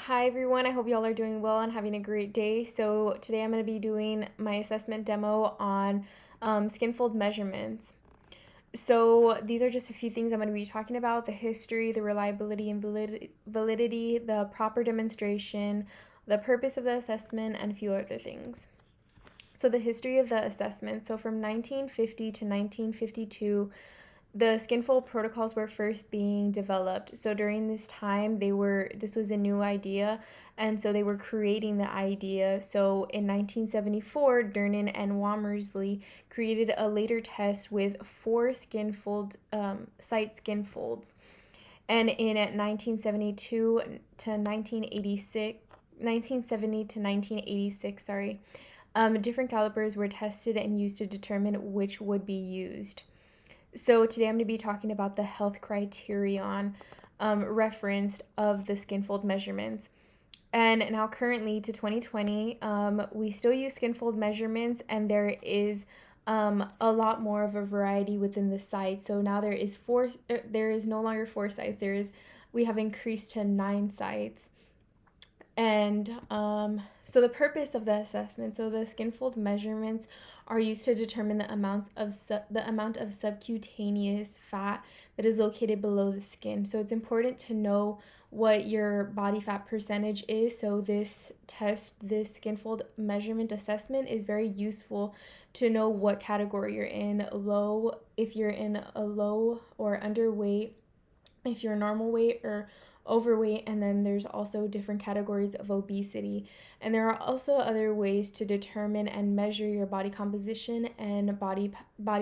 Hi everyone, I hope y'all are doing well and having a great day. So today I'm going to be doing my assessment demo on skin fold measurements. So these are just a few things I'm going to be talking about: the history, the reliability and validity, the proper demonstration, the purpose of the assessment, and a few other things. So the history of the assessment. So from 1950 to 1952, the skinfold protocols were first being developed. So during this time, this was a new idea, and so they were creating the idea. So in 1974, Durnan and Womersley created a later test with four site skin folds. And in 1972 to 1986, 1970 to 1986, different calipers were tested and used to determine which would be used. So today I'm going to be talking about the health criterion referenced of the skin fold measurements. And now currently to 2020, we still use skin fold measurements, and there is a lot more of a variety within the site. So now there is no longer 4 sites. We have increased to 9 sites. And so the purpose of the assessment, so the skin fold measurements are used to determine the amount of subcutaneous fat that is located below the skin. So it's important to know what your body fat percentage is. So this skin fold measurement assessment is very useful to know what category you're in. Low, if you're in a low or underweight, if you're normal weight or overweight, and then there's also different categories of obesity. And there are also other ways to determine and measure your body composition and body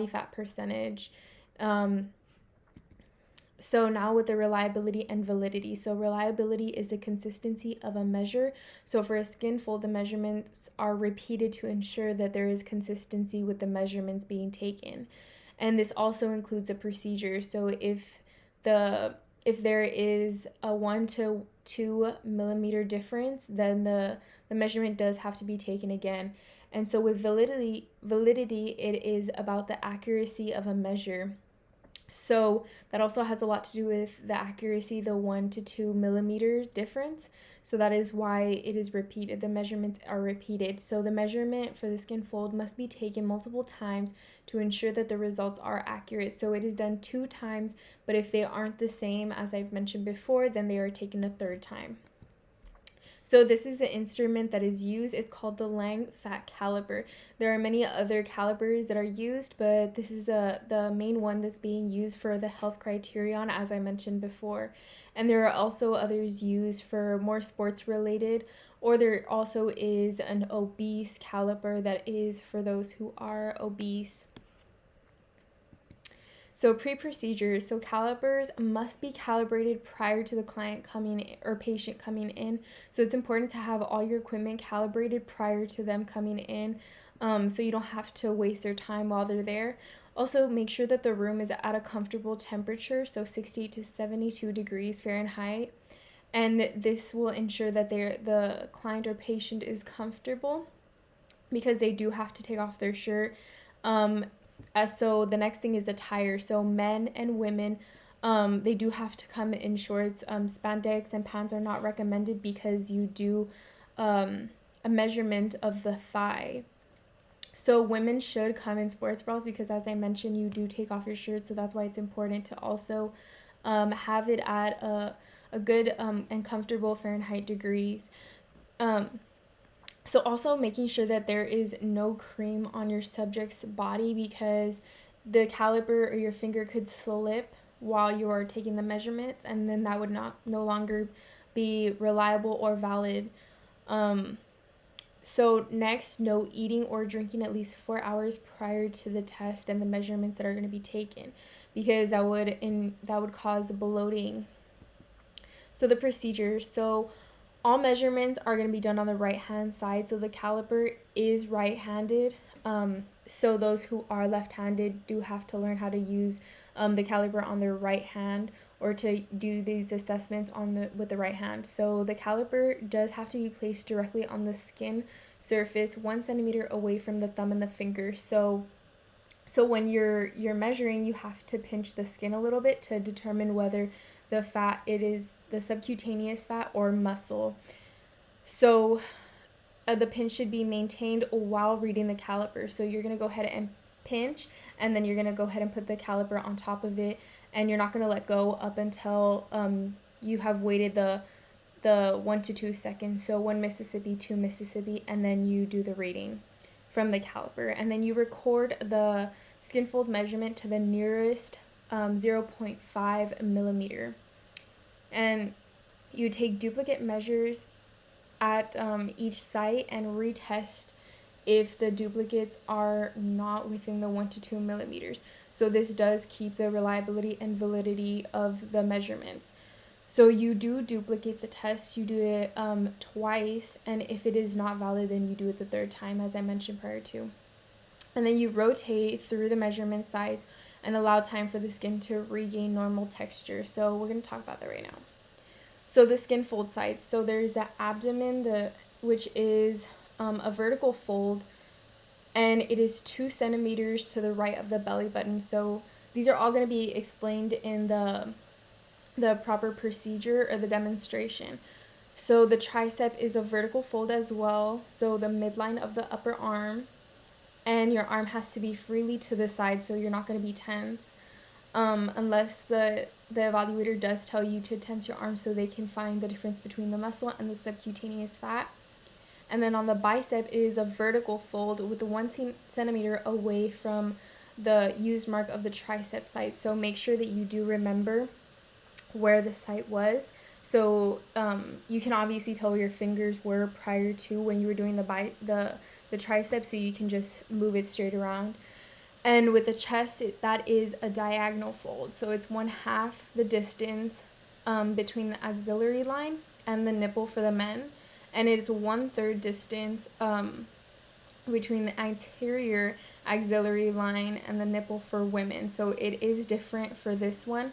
fat percentage. So now with the reliability and validity. So reliability is the consistency of a measure. So for a skin fold, the measurements are repeated to ensure that there is consistency with the measurements being taken. And this also includes a procedure. So if there is a 1 to 2 millimeter difference, then the measurement does have to be taken again. And so with validity, it is about the accuracy of a measure. So that also has a lot to do with the accuracy, the 1 to 2 millimeter difference. So that is why it is repeated. The measurements are repeated. So the measurement for the skin fold must be taken multiple times to ensure that the results are accurate. So it is done 2 times, but if they aren't the same, as I've mentioned before, then they are taken a 3rd time. So this is an instrument that is used. It's called the Lang Fat Caliper. There are many other calipers that are used, but this is the main one that's being used for the health criterion, as I mentioned before. And there are also others used for more sports related, or there also is an obese caliper that is for those who are obese. So pre-procedures, so calipers must be calibrated prior to the client coming in, or patient coming in. So it's important to have all your equipment calibrated prior to them coming in, so you don't have to waste their time while they're there. Also, make sure that the room is at a comfortable temperature, so 60 to 72 degrees Fahrenheit. And this will ensure that the client or patient is comfortable, because they do have to take off their shirt. So the next thing is attire. So men and women, they do have to come in shorts. Spandex and pants are not recommended because you do a measurement of the thigh. So women should come in sports bras because, as I mentioned, you do take off your shirt. So that's why it's important to also have it at a good and comfortable Fahrenheit degrees. So also making sure that there is no cream on your subject's body, because the caliper or your finger could slip while you are taking the measurements, and then that would no longer be reliable or valid. So next, no eating or drinking at least 4 hours prior to the test and the measurements that are going to be taken, because that would cause bloating. So the procedure. So all measurements are going to be done on the right-hand side. So the caliper is right-handed. So those who are left-handed do have to learn how to use the caliper on their right hand, or to do these assessments with the right hand. So the caliper does have to be placed directly on the skin surface, 1 centimeter away from the thumb and the finger. So when you're measuring, you have to pinch the skin a little bit to determine whether the fat, it is the subcutaneous fat or muscle. So the pinch should be maintained while reading the caliper. So you're going to go ahead and pinch, and then you're going to go ahead and put the caliper on top of it, and you're not going to let go up until you have waited the 1 to 2 seconds. So 1 Mississippi, 2 Mississippi, and then you do the reading from the caliper, and then you record the skin fold measurement to the nearest 0.5 millimeter, and you take duplicate measures at each site and retest if the duplicates are not within the 1 to 2 millimeters. So this does keep the reliability and validity of the measurements. So you do duplicate the test, you do it twice, and if it is not valid, then you do it the third time, as I mentioned prior to. And then you rotate through the measurement sites and allow time for the skin to regain normal texture. So we're going to talk about that right now. So the skin fold sites. So there's the abdomen, which is a vertical fold, and it is 2 centimeters to the right of the belly button. So these are all going to be explained in the proper procedure or the demonstration. So the tricep is a vertical fold as well. So the midline of the upper arm, and your arm has to be freely to the side, so you're not going to be tense. Unless the evaluator does tell you to tense your arm so they can find the difference between the muscle and the subcutaneous fat. And then on the bicep, it is a vertical fold with the 1 centimeter away from the used mark of the tricep site. So make sure that you do remember where the site was. So you can obviously tell where your fingers were prior to when you were doing the tricep, so you can just move it straight around. And with the chest, that is a diagonal fold. So it's 1/2 the distance between the axillary line and the nipple for the men. And it is 1/3 distance between the anterior axillary line and the nipple for women. So it is different for this one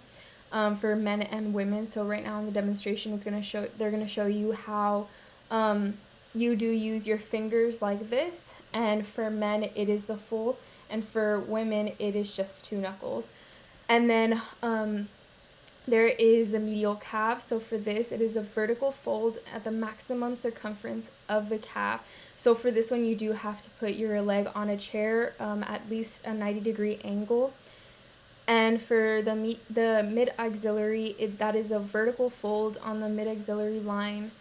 for men and women. So right now in the demonstration, they're going to show you how you do use your fingers like this. And for men, it is the full. And for women, it is just 2 knuckles. And then there is the medial calf. So for this, it is a vertical fold at the maximum circumference of the calf. So for this one, you do have to put your leg on a chair at least a 90-degree angle. And for the mid-axillary, that is a vertical fold on the mid-axillary line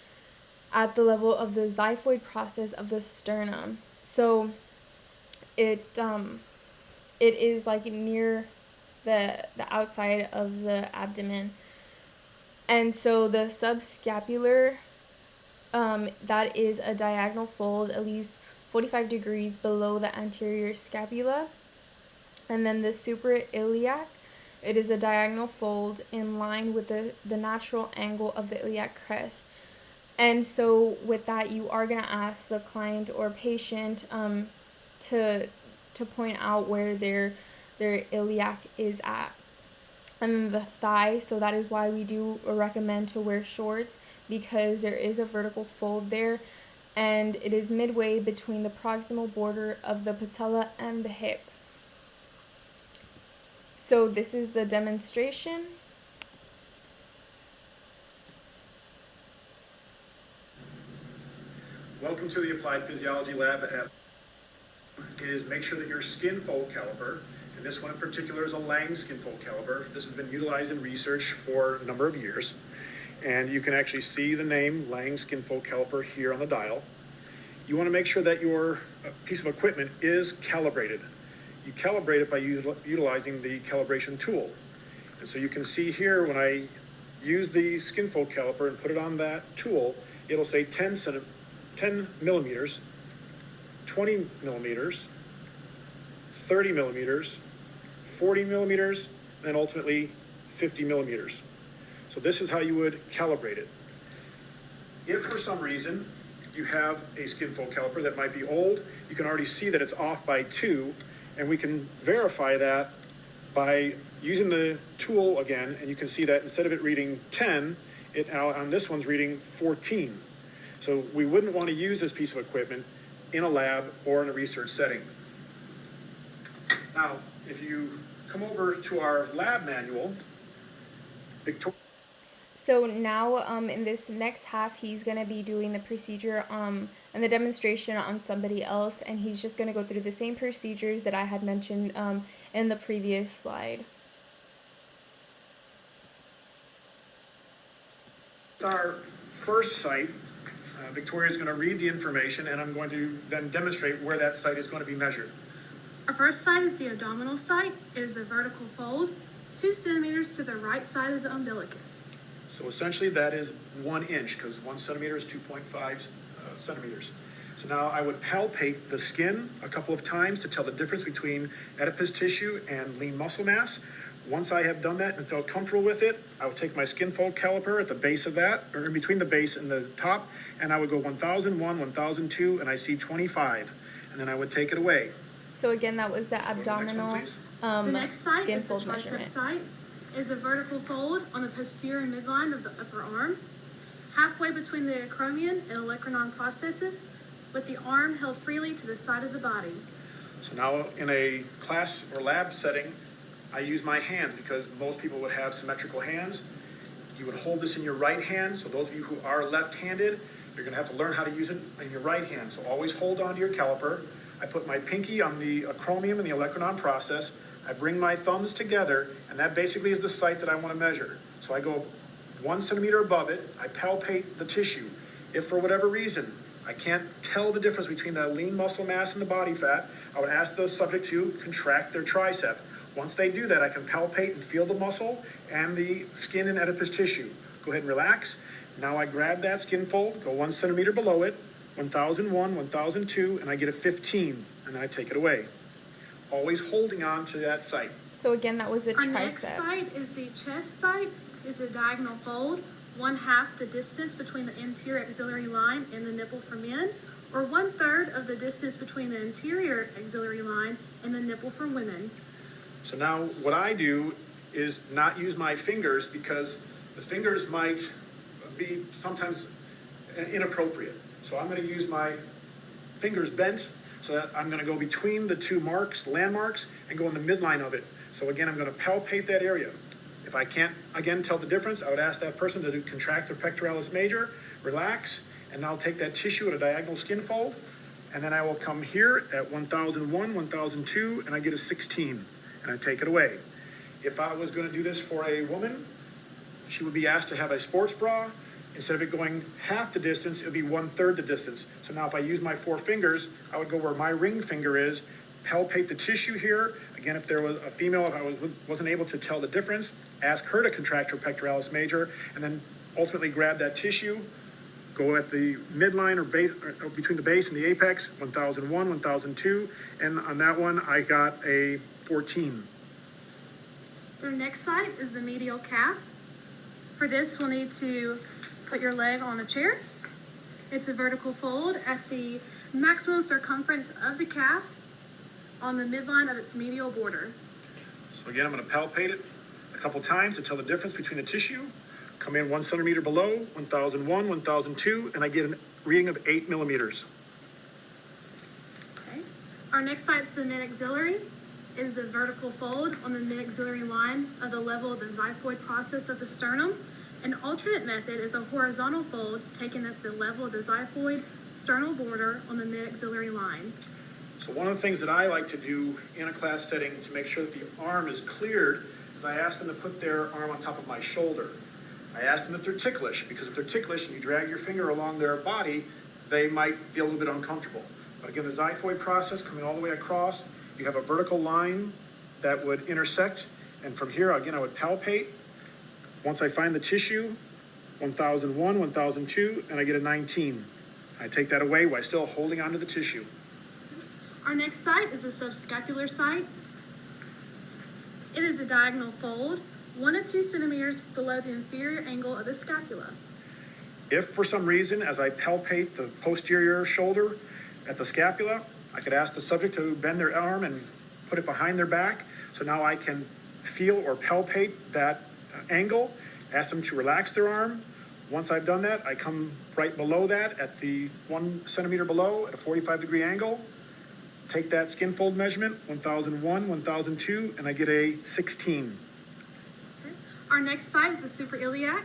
at the level of the xiphoid process of the sternum. So it is like near the outside of the abdomen. And so the subscapular, that is a diagonal fold at least 45 degrees below the anterior scapula. And then the suprailiac, it is a diagonal fold in line with the natural angle of the iliac crest. And so with that, you are going to ask the client or patient to point out where their iliac is at. And then the thigh, so that is why we do recommend to wear shorts, because there is a vertical fold there, and it is midway between the proximal border of the patella and the hip. So this is the demonstration. Welcome to the Applied Physiology Lab. Is make sure that your skin fold caliper, and this one in particular is a Lang skin fold caliper. This has been utilized in research for a number of years, and you can actually see the name Lang skin fold caliper here on the dial. You want to make sure that your piece of equipment is calibrated. You calibrate it by utilizing the calibration tool. And so you can see here when I use the skin fold caliper and put it on that tool, it'll say 10 millimeters, 20 millimeters, 30 millimeters, 40 millimeters, and then ultimately 50 millimeters. So this is how you would calibrate it. If for some reason you have a skin fold caliper that might be old, you can already see that it's off by 2, and we can verify that by using the tool again, and you can see that instead of it reading 10, on this one's reading 14. So we wouldn't want to use this piece of equipment in a lab or in a research setting. Now, if you come over to our lab manual, So now, in this next half, he's gonna be doing the procedure, and the demonstration on somebody else, and he's just gonna go through the same procedures that I had mentioned, in the previous slide. Our first site, Victoria is going to read the information, and I'm going to then demonstrate where that site is going to be measured. Our first site is the abdominal site. It is a vertical fold, 2 centimeters to the right side of the umbilicus. So essentially that is 1 inch, because 1 centimeter is 2.5 centimeters. So now I would palpate the skin a couple of times to tell the difference between adipose tissue and lean muscle mass. Once I have done that and felt comfortable with it, I would take my skin fold caliper at the base of that, or in between the base and the top, and I would go 1001, 1002, and I see 25, and then I would take it away. So again, that was the Go to the next abdominal one, please. The next site skin is the fold tricep measurement. site. It is a vertical fold on the posterior midline of the upper arm, halfway between the acromion and olecranon processes, with the arm held freely to the side of the body. So now in a class or lab setting, I use my hands because most people would have symmetrical hands. You would hold this in your right hand. So those of you who are left-handed, you're gonna have to learn how to use it in your right hand. So always hold on to your caliper. I put my pinky on the acromion and the olecranon process. I bring my thumbs together, and that basically is the site that I wanna measure. So I go 1 centimeter above it, I palpate the tissue. If for whatever reason, I can't tell the difference between the lean muscle mass and the body fat, I would ask the subject to contract their tricep. Once they do that, I can palpate and feel the muscle and the skin and adipose tissue. Go ahead and relax. Now I grab that skin fold, go 1 centimeter below it, 1001, 1002, and I get a 15, and then I take it away. Always holding on to that site. So again, that was the Our next tricep. site is the chest site. It is a diagonal fold, 1/2 the distance between the anterior axillary line and the nipple for men, or 1/3 of the distance between the anterior axillary line and the nipple for women. So now what I do is not use my fingers because the fingers might be sometimes inappropriate. So I'm going to use my fingers bent so that I'm going to go between the two marks, landmarks, and go in the midline of it. So again, I'm going to palpate that area. If I can't, again, tell the difference, I would ask that person to contract their pectoralis major, relax, and I'll take that tissue at a diagonal skin fold, and then I will come here at 1001, 1002, and I get a 16, and I take it away. If I was going to do this for a woman, she would be asked to have a sports bra. Instead of it going half the distance, it would be 1/3 the distance. So now if I use my 4 fingers, I would go where my ring finger is, palpate the tissue here. Again, if there was a female, if I wasn't able to tell the difference, ask her to contract her pectoralis major, and then ultimately grab that tissue, go at the midline or base, or between the base and the apex, 1001, 1002, and on that one, I got a 14. Our next site is the medial calf. For this, we'll need to put your leg on a chair. It's a vertical fold at the maximum circumference of the calf on the midline of its medial border. So again, I'm going to palpate it a couple times to tell the difference between the tissue. Come in 1 centimeter below, 1001, 1002, and I get a reading of 8 millimeters. Okay. Our next site is the mid-axillary. It is a vertical fold on the mid-axillary line of the level of the xiphoid process of the sternum. An alternate method is a horizontal fold taken at the level of the xiphoid sternal border on the mid-axillary line. So one of the things that I like to do in a class setting to make sure that the arm is cleared is I ask them to put their arm on top of my shoulder. I ask them if they're ticklish, because if they're ticklish and you drag your finger along their body, they might feel a little bit uncomfortable. But again, the xiphoid process coming all the way across, you have a vertical line that would intersect, and from here, again, I would palpate. Once I find the tissue, 1001, 1002, and I get a 19. I take that away while still holding onto the tissue. Our next site is the subscapular site. It is a diagonal fold, 1 to 2 centimeters below the inferior angle of the scapula. If for some reason, as I palpate the posterior shoulder at the scapula, I could ask the subject to bend their arm and put it behind their back. So now I can feel or palpate that angle, ask them to relax their arm. Once I've done that, I come right below that at the 1 centimeter below at a 45-degree angle. Take that skin fold measurement, 1001, 1002, and I get a 16. Okay. Our next site is the suprailiac.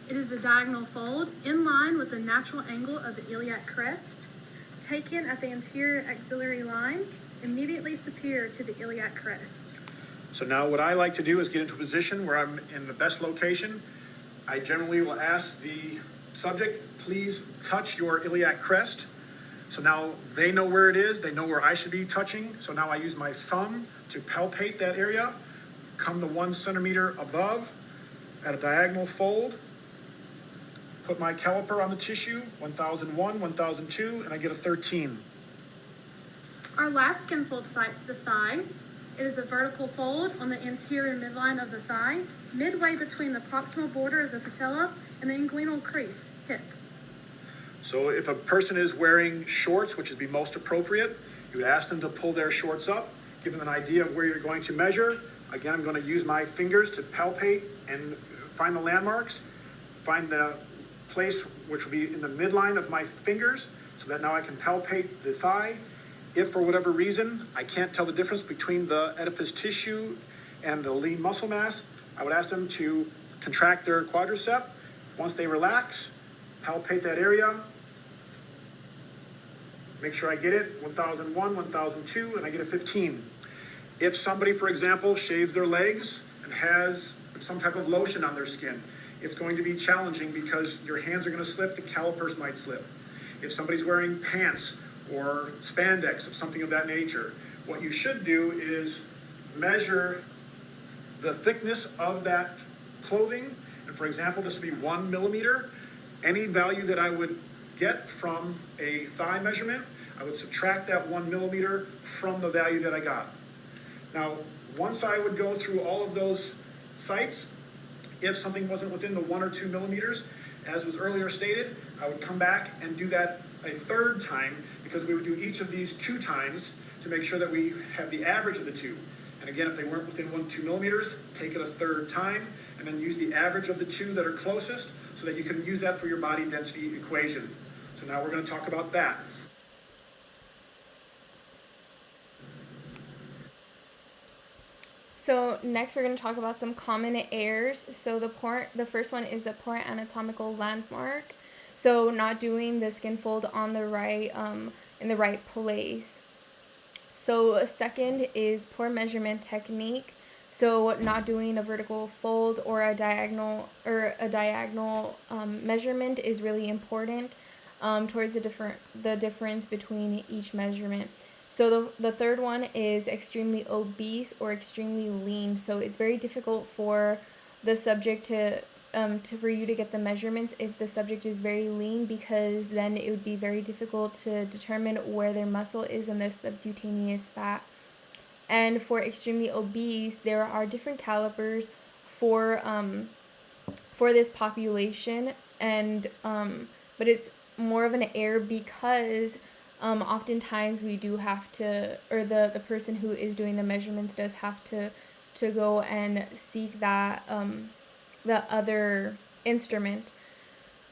It is a diagonal fold in line with the natural angle of the iliac crest, taken at the anterior axillary line, immediately superior to the iliac crest. So now what I like to do is get into a position where I'm in the best location. I generally will ask the subject, please touch your iliac crest. So now they know where it is, they know where I should be touching. So now I use my thumb to palpate that area, come to 1 centimeter above at a diagonal fold, put my caliper on the tissue, 1001, 1002, and I get a 13. Our last skin fold sites the thigh. It is a vertical fold on the anterior midline of the thigh, midway between the proximal border of the patella and the inguinal crease, hip. So if a person is wearing shorts, which would be most appropriate, you would ask them to pull their shorts up, give them an idea of where you're going to measure. Again, I'm going to use my fingers to palpate and find the landmarks, find the place which will be in the midline of my fingers, so that now I can palpate the thigh. If for whatever reason I can't tell the difference between the adipose tissue and the lean muscle mass, I would ask them to contract their quadricep. Once they relax, palpate that area, make sure I get it, 1001, 1002, and I get a 15. If somebody, for example, shaves their legs and has some type of lotion on their skin, it's going to be challenging because your hands are going to slip, the calipers might slip. If somebody's wearing pants or spandex or something of that nature, what you should do is measure the thickness of that clothing. And for example, this would be 1 millimeter. Any value that I would get from a thigh measurement, I would subtract that 1 millimeter from the value that I got. Now, once I would go through all of those sites, if something wasn't within the 1 or 2 millimeters, as was earlier stated, I would come back and do that a third time, because we would do each of these 2 times to make sure that we have the average of the 2. And again, if they weren't within 1 to 2 millimeters, take it a third time, and then use the average of the 2 that are closest, so that you can use that for your body density equation. So now we're going to talk about that. So next we're going to talk about some common errors. So the first one is the poor anatomical landmark. So not doing the skin fold on the right in the right place. So a second is poor measurement technique. So not doing a vertical fold or a diagonal measurement is really important towards the difference between each measurement. So the third one is extremely obese or extremely lean. So it's very difficult for the subject for you to get the measurements if the subject is very lean, because then it would be very difficult to determine where their muscle is in the subcutaneous fat. And for extremely obese, there are different calipers for this population, and but it's more of an error because oftentimes we do have to, or the person who is doing the measurements does have to go and seek that the other instrument.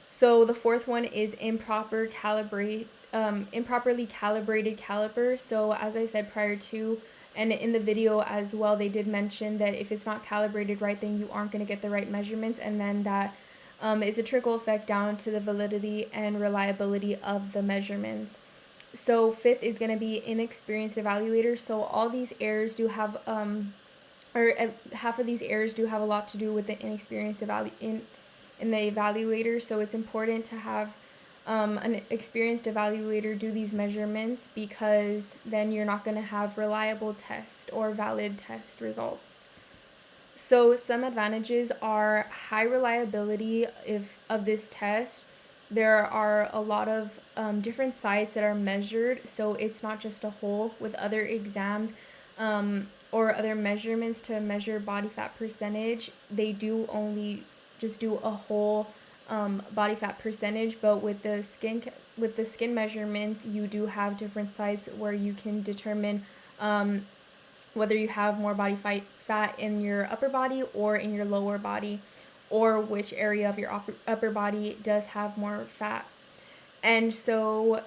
So the fourth one is improperly calibrated caliper. So as I said prior to, and in the video as well, they did mention that if it's not calibrated right, then you aren't going to get the right measurements, and then that is a trickle effect down to the validity and reliability of the measurements. So fifth is going to be inexperienced evaluators. So all these errors do have, half of these errors do have a lot to do with the inexperienced in the evaluator. So it's important to have an experienced evaluator do these measurements, because then you're not going to have reliable test or valid test results. So some advantages are high reliability of this test. There are a lot of different sites that are measured, so it's not just a whole with other exams or other measurements to measure body fat percentage. They do only just do a whole body fat percentage, but with the skin measurements, you do have different sites where you can determine whether you have more body fat in your upper body or in your lower body, or which area of your upper body does have more fat. And so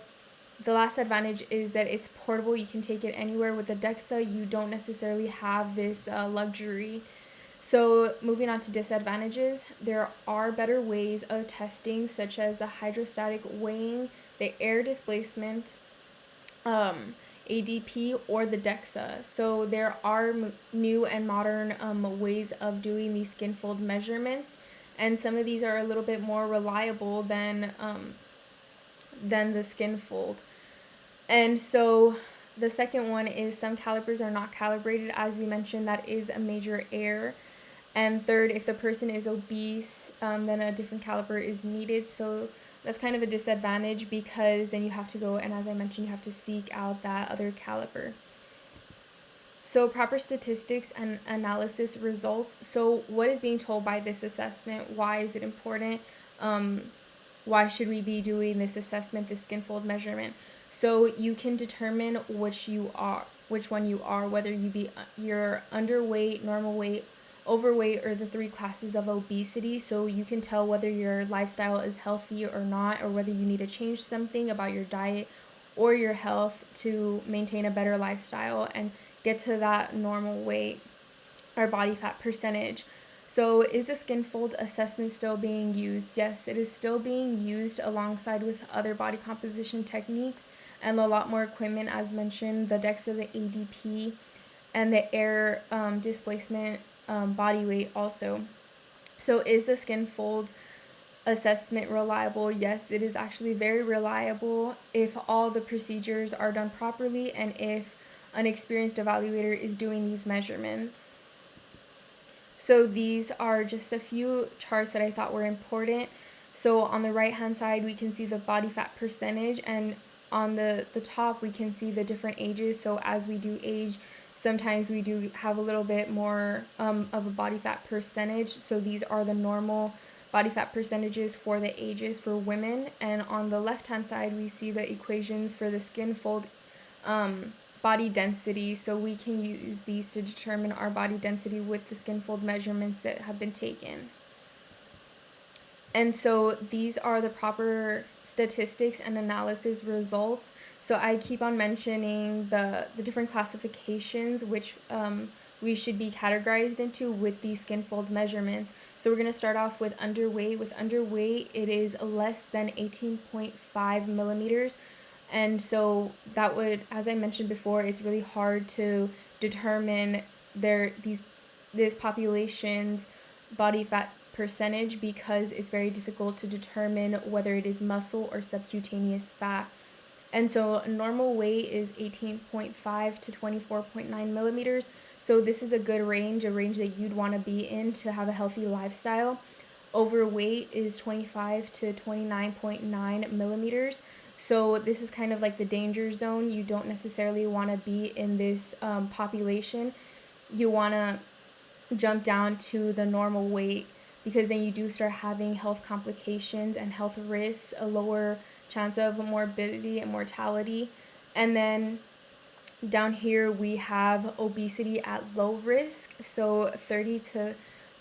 the last advantage is that it's portable. You can take it anywhere. With the DEXA, you don't necessarily have this luxury. So moving on to disadvantages, there are better ways of testing, such as the hydrostatic weighing, the air displacement, ADP, or the DEXA. So there are new and modern ways of doing these skin fold measurements, and some of these are a little bit more reliable than the skin fold. And so the second one is some calipers are not calibrated. As we mentioned, that is a major error. And third, if the person is obese, then a different caliper is needed. So that's kind of a disadvantage, because then you have to go, and as I mentioned, you have to seek out that other caliper. So proper statistics and analysis results. So what is being told by this assessment? Why is it important? Why should we be doing this assessment, this skin fold measurement? So you can determine which one you are, whether you're underweight, normal weight, overweight, or the 3 classes of obesity. So you can tell whether your lifestyle is healthy or not, or whether you need to change something about your diet or your health to maintain a better lifestyle and get to that normal weight or body fat percentage. So is the skin fold assessment still being used? Yes, it is still being used alongside with other body composition techniques and a lot more equipment, as mentioned, the DEXA, the ADP, and the air displacement body weight also. So is the skin fold assessment reliable? Yes, it is actually very reliable if all the procedures are done properly and if an experienced evaluator is doing these measurements. So these are just a few charts that I thought were important. So on the right hand side, we can see the body fat percentage, and on the top, we can see the different ages. So as we do age, sometimes we do have a little bit more of a body fat percentage. So these are the normal body fat percentages for the ages for women. And on the left hand side, we see the equations for the skin fold body density. So we can use these to determine our body density with the skin fold measurements that have been taken. And so these are the proper statistics and analysis results. So I keep on mentioning the different classifications which we should be categorized into with these skin fold measurements. So we're going to start off with underweight. With underweight, it is less than 18.5 millimeters. And so that would, as I mentioned before, it's really hard to determine this population's body fat percentage, because it's very difficult to determine whether it is muscle or subcutaneous fat. And so normal weight is 18.5 to 24.9 millimeters. So this is a good range, a range that you'd want to be in to have a healthy lifestyle. Overweight is 25 to 29.9 millimeters. So this is kind of like the danger zone. You don't necessarily want to be in this population. You want to jump down to the normal weight, because then you do start having health complications and health risks, a lower chance of morbidity and mortality. And then down here we have obesity at low risk, so 30 to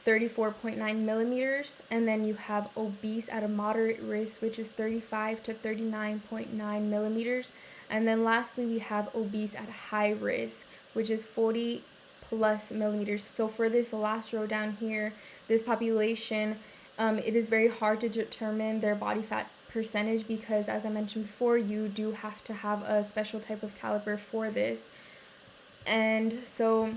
34.9 millimeters. And then you have obese at a moderate risk, which is 35 to 39.9 millimeters. And then lastly, we have obese at high risk, which is 40 plus millimeters. So for this last row down here, this population, it is very hard to determine their body fat percentage, because as I mentioned before, you do have to have a special type of caliper for this. And so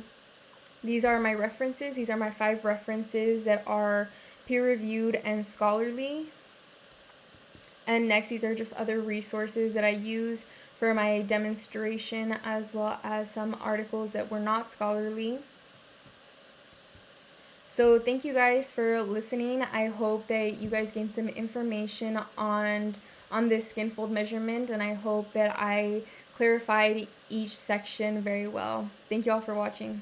these are my references. These are my 5 references that are peer-reviewed and scholarly. And next, these are just other resources that I used for my demonstration, as well as some articles that were not scholarly. So thank you guys for listening. I hope that you guys gained some information on this skin fold measurement, and I hope that I clarified each section very well. Thank you all for watching.